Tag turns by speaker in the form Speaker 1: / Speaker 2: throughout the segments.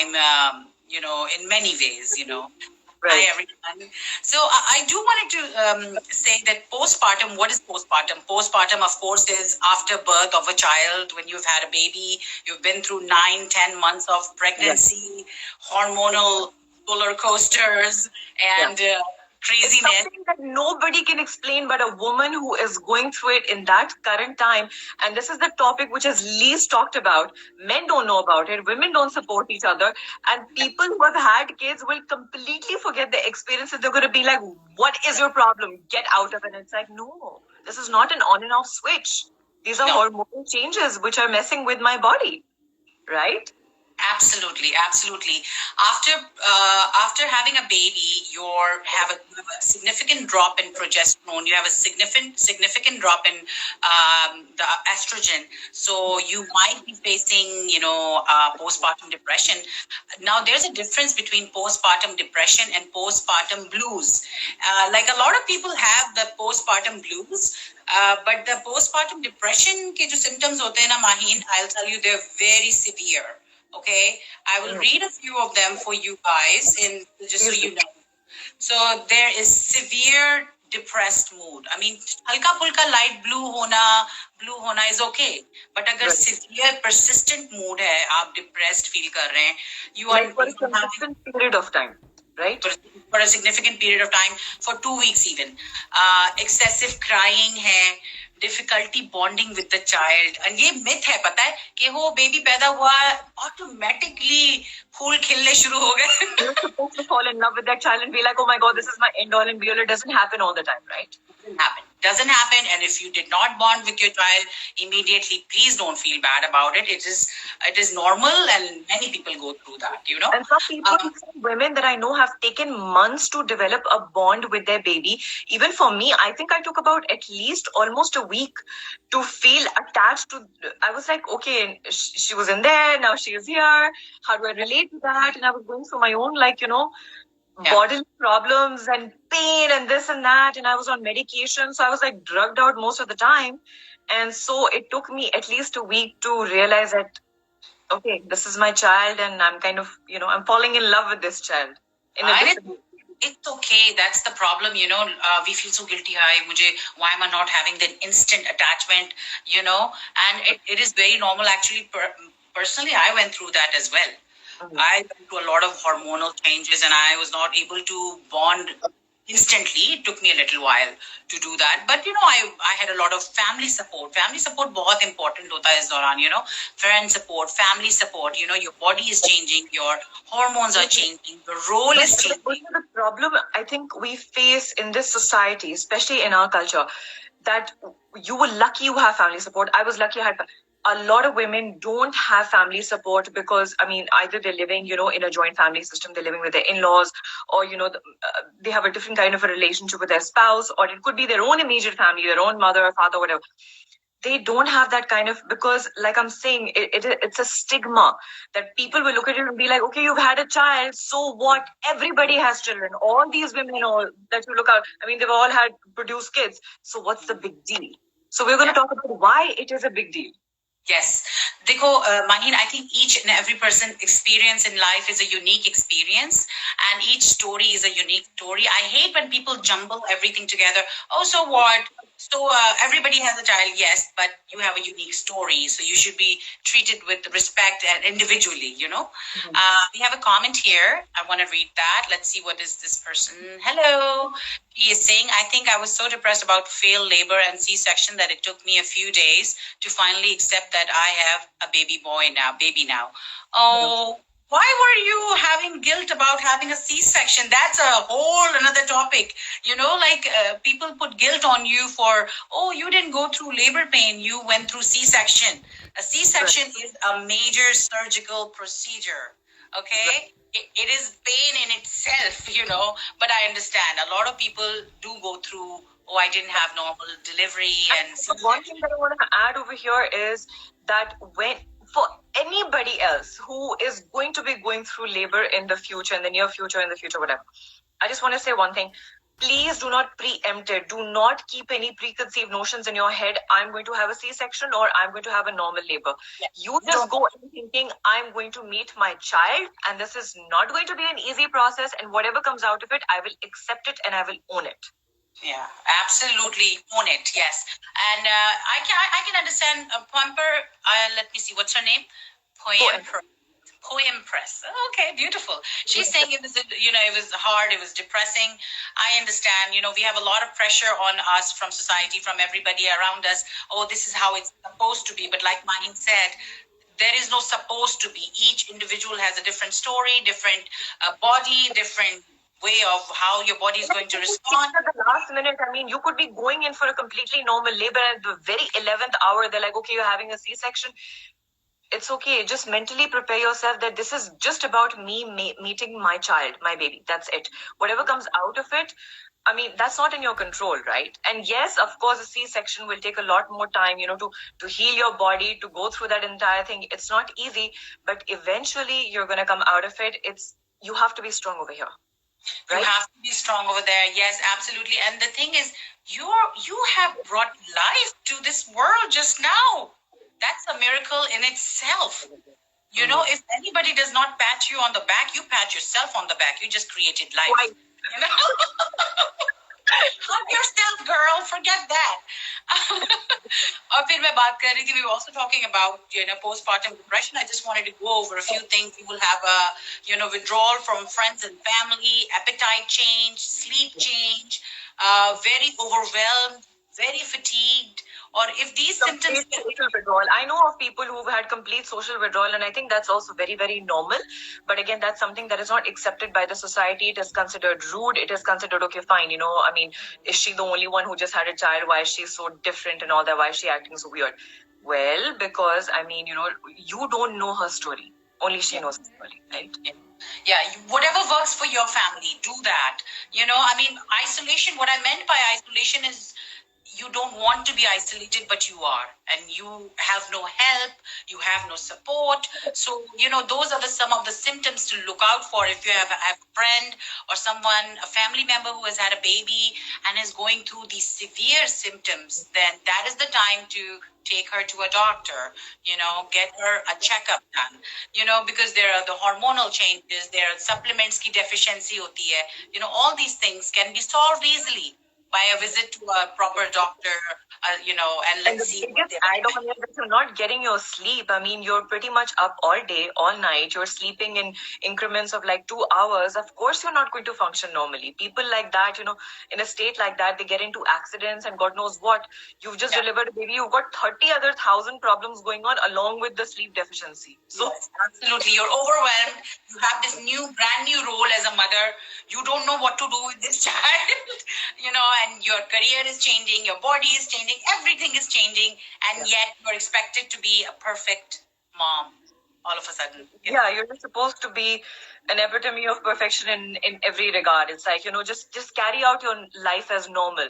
Speaker 1: time, in many ways,
Speaker 2: Right.
Speaker 1: Hi, everyone. So I do wanted to say that postpartum, what is postpartum? Postpartum, of course, is after birth of a child, when you've had a baby, you've been through 9, 10 months of
Speaker 2: Yeah.
Speaker 1: pregnancy, hormonal roller coasters,
Speaker 2: Yeah.
Speaker 1: and
Speaker 2: It's
Speaker 1: craziness.
Speaker 2: something that nobody can explain but a woman who is going through it in that current time. And this is the topic which is least talked about. Men don't know about it. Women don't support each other. And people who have had kids will completely forget their experiences. They're going to be like, what is your problem? Get out of it. And it's like, no, this is not an on and off switch. These are
Speaker 1: No.
Speaker 2: hormonal changes which are messing with my body. Right?
Speaker 1: Absolutely, absolutely. After having a baby, you have a significant drop in progesterone. You have a significant drop in the estrogen. So you might be facing, postpartum depression. Now, there's a difference between postpartum depression and postpartum blues. Like a lot of people have the postpartum blues, but the postpartum depression के जो symptoms होते हैं ना, Maheen, I'll tell you, they're very severe. Okay, I will read a few of them for you guys, in just so you know. So there is severe depressed mood. I mean, halka pulka light blue hona is okay. But अगर
Speaker 2: Right.
Speaker 1: severe persistent mood है, आप depressed feel कर रहे हैं, you are
Speaker 2: Like for a consistent period of time, right?
Speaker 1: for a significant period of time, for 2 weeks even. Excessive crying है, difficulty bonding with the child. And ये myth है, पता है कि वो baby पैदा हुआ automatically फूल खिलने शुरू हो गए.
Speaker 2: You're supposed to fall in love with that child and be like, oh my God, this is my end all and be all. It doesn't happen all the time, right?
Speaker 1: Doesn't happen. And if you did not bond with your child immediately, please don't feel bad about it. It is normal, and many people go through that,
Speaker 2: And some people, some women that I know, have taken months to develop a bond with their baby. Even for me, I think I took about at least almost a week to feel attached to. I was like, okay, she was in there, now she is here. How do I relate to that? And I was going through my own, bodily problems and pain and this and that. And I was on medication. So I was like drugged out most of the time. And so it took me at least a week to realize that, okay, this is my child, and I'm kind of, I'm falling in love with this child.
Speaker 1: It's okay. That's the problem, we feel so guilty. Why am I not having the instant attachment, and it is very normal. Actually, personally, I went through that as well. I went through a lot of hormonal changes, and I was not able to bond instantly. It took me a little while to do that, but I had a lot of family support. Family support बहुत important होता है इस दौरान, friend support, family support. Your body is changing, your hormones are changing, the role is changing.
Speaker 2: The problem I think we face in this society, especially in our culture, that you were lucky you have family support. I was lucky I had. A lot of women don't have family support because, either they're living, in a joint family system, they're living with their in-laws, or, they have a different kind of a relationship with their spouse, or it could be their own immediate family, their own mother or father, whatever. They don't have that kind of, because like I'm saying, it's a stigma that people will look at it and be like, okay, you've had a child, so what? Everybody has children. All these women that you look at, they've all had produced kids. So what's the big deal? So we're going to talk about why it is a big deal.
Speaker 1: Yes. Dekho, Maheen, I think each and every person experience in life is a unique experience, and each story is a unique story. I hate when people jumble everything together. Oh, so what? So everybody has a child, yes, but you have a unique story, so you should be treated with respect and individually, We have a comment here. I want to read that. Let's see, what is this person? Hello. He is saying, I think I was so depressed about failed labor and C-section that it took me a few days to finally accept that I have a baby now. Oh, why were you having guilt about having a C-section? That's a whole another topic. People put guilt on you for, oh, you didn't go through labor pain, you went through C-section. A C-section is a major surgical procedure. Okay? It is pain in itself, but I understand. A lot of people do go through, oh, I didn't have normal delivery. And
Speaker 2: one thing that I want to add over here is that for anybody else who is going to be going through labor in the future, in the near future, whatever, I just want to say one thing. Please do not preempt it. Do not keep any preconceived notions in your head. I'm going to have a C-section or I'm going to have a normal labor.
Speaker 1: Yeah.
Speaker 2: You just go in thinking, I'm going to meet my child and this is not going to be an easy process, and whatever comes out of it, I will accept it and I will own it.
Speaker 1: Yeah, absolutely own it. Yes, and I can understand Pumper. Let me see. What's her name? Poem. Poem press. Okay, beautiful. She's saying it was, it was hard, it was depressing. I understand. We have a lot of pressure on us from society, from everybody around us. Oh, this is how it's supposed to be. But like Maheen said, there is no supposed to be. Each individual has a different story, different body, different way of how your body is going to respond.
Speaker 2: At the last minute, I mean, you could be going in for a completely normal labor, and at the very 11th hour, they're like, okay, you're having a C-section. It's okay. Just mentally prepare yourself that this is just about me meeting my child, my baby. That's it. Whatever comes out of it, I mean, that's not in your control, right? And yes, of course, a C-section will take a lot more time, to heal your body, to go through that entire thing. It's not easy, but eventually you're going to come out of it. You have to be strong over here.
Speaker 1: Right? You have to be strong over there. Yes, absolutely. And the thing is, you have brought life to this world just now. That's a miracle in itself. If anybody does not pat you on the back, you pat yourself on the back. You just created life. Right. Hug yourself, girl. Forget that. और फिर मैं बात कर रही थी, we were also talking about postpartum depression. I just wanted to go over a few things. You will have a withdrawal from friends and family, appetite change, sleep change, very overwhelmed, very fatigued, or if these symptoms.
Speaker 2: Social withdrawal. I know of people who've had complete social withdrawal, and I think that's also very, very normal. But again, that's something that is not accepted by the society. It is considered rude. It is considered, okay, fine. I mean, is she the only one who just had a child? Why is she so different and all that? Why is she acting so weird? Well, because, I mean, you don't know her story. Only she knows her story, right?
Speaker 1: Yeah, whatever works for your family, do that. I mean, isolation, what I meant by isolation is you don't want to be isolated, but you are, and you have no help, you have no support. So those are some of the symptoms to look out for. If you have a friend or someone, a family member who has had a baby and is going through these severe symptoms, then that is the time to take her to a doctor, get her a checkup done, because there are the hormonal changes, there are supplements ki deficiency hoti hai, all these things can be solved easily by a visit to a proper doctor, and let's see.
Speaker 2: The biggest add-on is that you're not getting your sleep. I mean, you're pretty much up all day, all night. You're sleeping in increments of like 2 hours. Of course, you're not going to function normally. People like that, in a state like that, they get into accidents and God knows what. You've just delivered a baby. You've got 30 other 1,000 problems going on along with the sleep deficiency.
Speaker 1: So yes, absolutely, you're overwhelmed. You have this brand new role as a mother. You don't know what to do with this child, and your career is changing, your body is changing, everything is changing, and yet you're expected to be a perfect mom all of a sudden.
Speaker 2: Yeah, you're just supposed to be an epitome of perfection in every regard. It's like, just carry out your life as normal.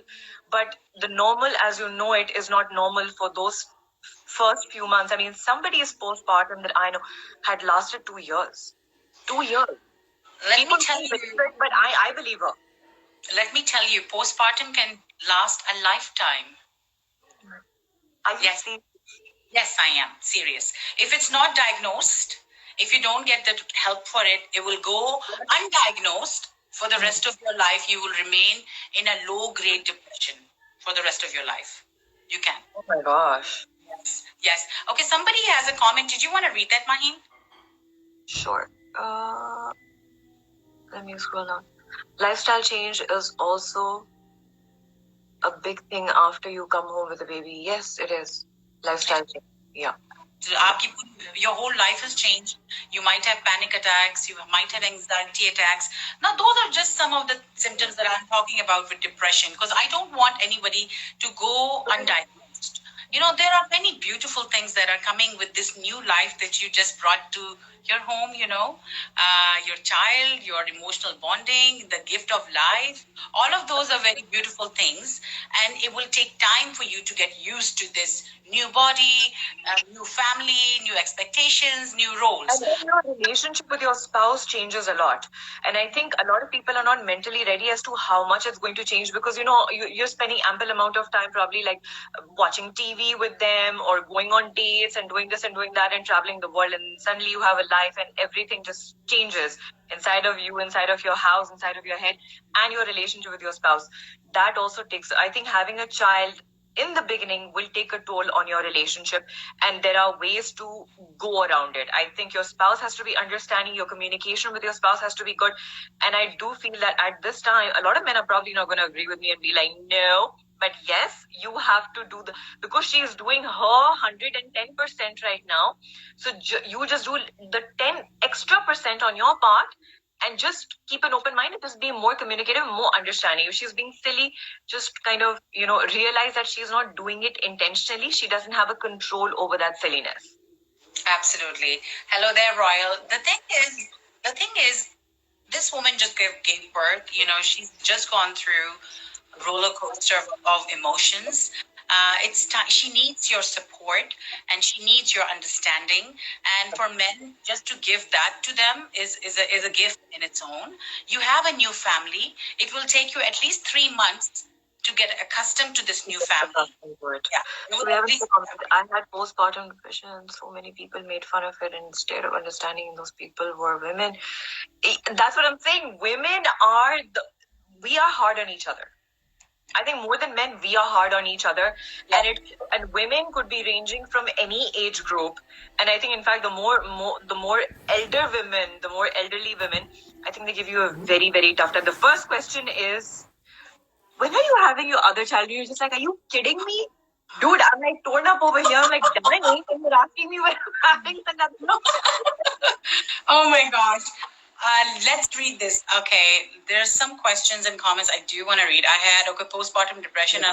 Speaker 2: But the normal as you know it is not normal for those first few months. I mean, somebody's postpartum that I know had lasted 2 years. 2 years.
Speaker 1: Let me tell you,
Speaker 2: but I believe her.
Speaker 1: Let me tell you, postpartum can last a lifetime. Yes. Yes, I am serious. If it's not diagnosed, if you don't get the help for it, it will go undiagnosed for the rest of your life. You will remain in a low-grade depression for the rest of your life. You can.
Speaker 2: Oh my gosh.
Speaker 1: Yes. Yes. Okay, somebody has a comment. Did you want to read that, Maheen?
Speaker 2: Sure. Let me scroll down. Lifestyle change is also a big thing after you come home with a baby. Yes, it is. Lifestyle change. Yeah.
Speaker 1: Your whole life has changed. You might have panic attacks. You might have anxiety attacks. Now, those are just some of the symptoms that I'm talking about with depression, because I don't want anybody to go undiagnosed. There are many beautiful things that are coming with this new life that you just brought to your home, your child, your emotional bonding, the gift of life. All of those are very beautiful things. And it will take time for you to get used to this new body, new family, new expectations, new
Speaker 2: And
Speaker 1: roles.
Speaker 2: then your relationship with your spouse changes a lot. And I think a lot of people are not mentally ready as to how much it's going to change, because you're spending ample amount of time probably like watching TV with them, or going on dates and doing this and doing that and traveling the world, and suddenly you have a life and everything just changes inside of you, inside of your house, inside of your head, and your relationship with your spouse. That also takes, I think having a child in the beginning will take a toll on your relationship, and there are ways to go around it. I think your spouse has to be understanding, your communication with your spouse has to be good. And I do feel that at this time, a lot of men are probably not going to agree with me and be like, no, but yes, you have to do because she is doing her 110% right now. So you just do the 10 extra percent on your part, and just keep an open mind and just be more communicative, more understanding. If she's being silly, just kind of, realize that she's not doing it intentionally. She doesn't have a control over that silliness.
Speaker 1: Absolutely. Hello there, Royal. The thing is, this woman just gave birth. She's just gone through a roller coaster of emotions. It's time. She needs your support and she needs your understanding. And for men, just to give that to them is a gift in its own. You have a new family. It will take you at least 3 months to get accustomed to this new family. Yeah, it
Speaker 2: So
Speaker 1: will
Speaker 2: we
Speaker 1: at
Speaker 2: haven't
Speaker 1: least.
Speaker 2: I had postpartum depression, and so many people made fun of it, and instead of understanding those people were women. That's what I'm saying. Women are we are hard on each other. I think more than men, we are hard on each other,
Speaker 1: Yeah.
Speaker 2: and women could be ranging from any age group. And I think, in fact, the more elder women, the more elderly women, I think they give you a very, very tough time. The first question is, when are you having your other child? You're just like, are you kidding me? Dude, I'm like torn up over here. I'm like dying, and you're asking me when I'm having another.
Speaker 1: Oh my gosh. Let's read this. Okay, there's some questions and comments I do want to read. I had postpartum depression. And